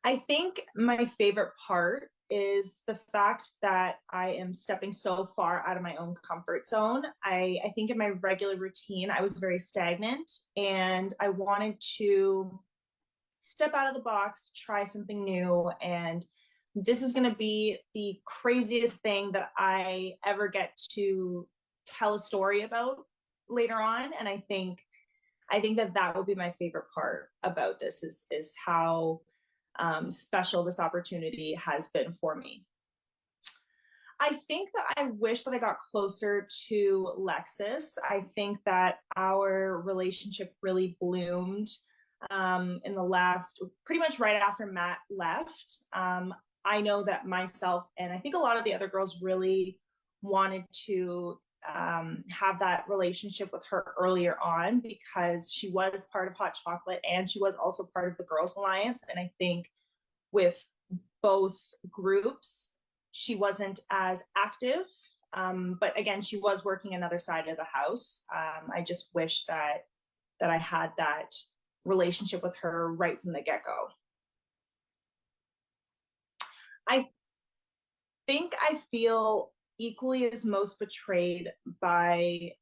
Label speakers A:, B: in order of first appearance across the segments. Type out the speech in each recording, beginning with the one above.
A: I think my favorite part is the fact that I am stepping so far out of my own comfort zone. I think in my regular routine, I was very stagnant and I wanted to step out of the box, try something new. And this is going to be the craziest thing that I ever get to tell a story about later on. And I think that that will be my favorite part about this is how special this opportunity has been for me. I think that I wish that I got closer to Lexus. I think that our relationship really bloomed in the last, pretty much right after Matt left. I know that myself and I think a lot of the other girls really wanted to have that relationship with her earlier on because she was part of Hot Chocolate and she was also part of the Girls Alliance. And I think with both groups, she wasn't as active. But again, she was working another side of the house. I just wish that I had that relationship with her right from the get-go. I think I feel equally as most betrayed by,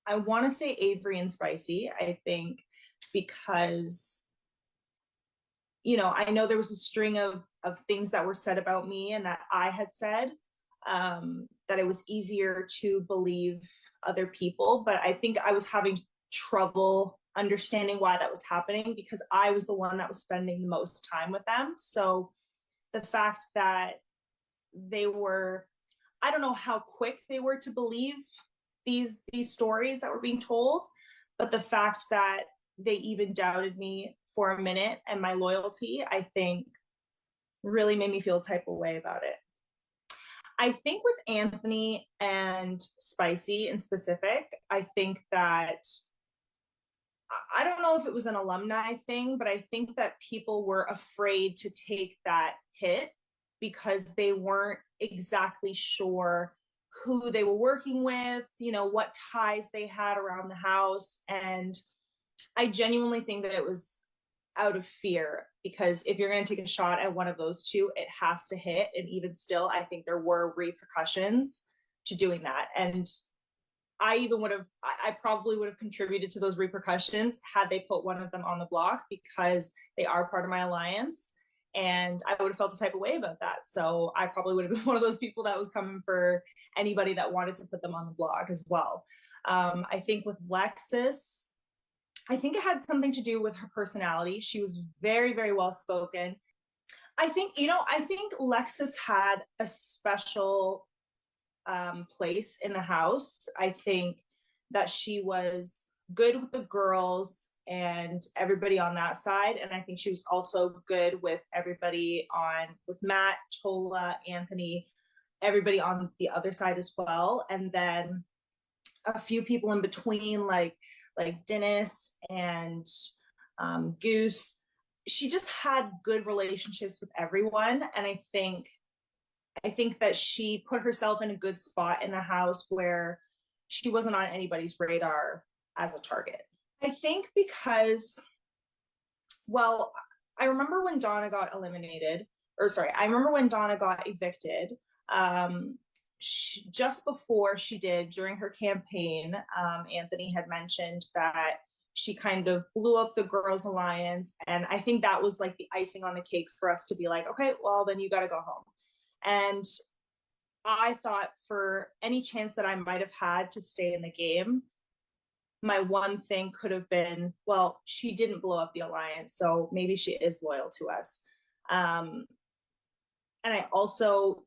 A: I want to say Avery and Spicy. I think because I know there was a string of things that were said about me and that I had said, that it was easier to believe other people. But I think I was having trouble understanding why that was happening because I was the one that was spending the most time with them. So the fact that they were, I don't know how quick they were to believe these stories that were being told, but the fact that they even doubted me for a minute and my loyalty, I think really made me feel a type of way about it. I think with Anthony and Spicy in specific, I think that I don't know if it was an alumni thing, but I think that people were afraid to take that hit because they weren't exactly sure who they were working with, what ties they had around the house. And I genuinely think that it was out of fear because if you're going to take a shot at one of those two, it has to hit. And even still, I think there were repercussions to doing that. And I probably would have contributed to those repercussions had they put one of them on the block because they are part of my alliance. And I would have felt a type of way about that. So I probably would have been one of those people that was coming for anybody that wanted to put them on the block as well. I think with Lexus, I think it had something to do with her personality. She was very, very well spoken. I think Lexus had a special place in the house. I think that she was good with the girls and everybody on that side. And I think she was also good with everybody with Matt, Tola, Anthony, everybody on the other side as well. And then a few people in between, like Dennis and Goose. She just had good relationships with everyone. And I think that she put herself in a good spot in the house where she wasn't on anybody's radar as a target. I think because, well, I remember when Donna got eliminated, or sorry, I remember when Donna got evicted. Just before she did, during her campaign, Anthony had mentioned that she kind of blew up the Girls Alliance. And I think that was like the icing on the cake for us to be like, okay, well, then you got to go home. And I thought for any chance that I might have had to stay in the game, my one thing could have been, well, she didn't blow up the alliance, so maybe she is loyal to us. And I also,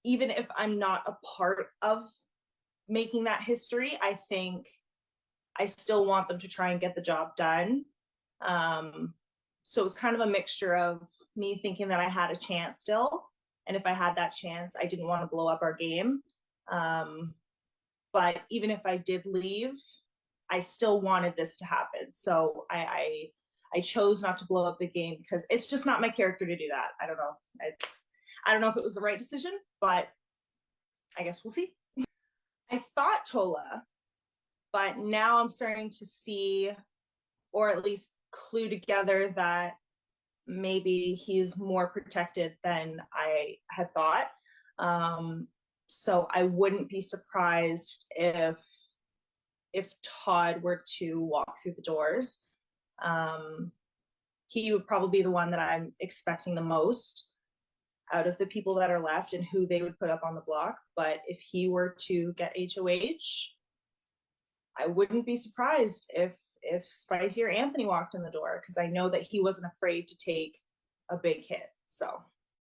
A: even if I'm not a part of making that history, I think I still want them to try and get the job done. So it was kind of a mixture of me thinking that I had a chance still. And if I had that chance, I didn't want to blow up our game. But even if I did leave, I still wanted this to happen. So I chose not to blow up the game because it's just not my character to do that. I don't know. I don't know if it was the right decision, but I guess we'll see. I thought Tola, but now I'm starting to see, or at least clue together, that maybe he's more protected than I had thought. So I wouldn't be surprised if Todd were to walk through the doors. Um, he would probably be the one that I'm expecting the most out of the people that are left and who they would put up on the block. But if he were to get HOH, I wouldn't be surprised if Spicy or Anthony walked in the door, because I know that he wasn't afraid to take a big hit. So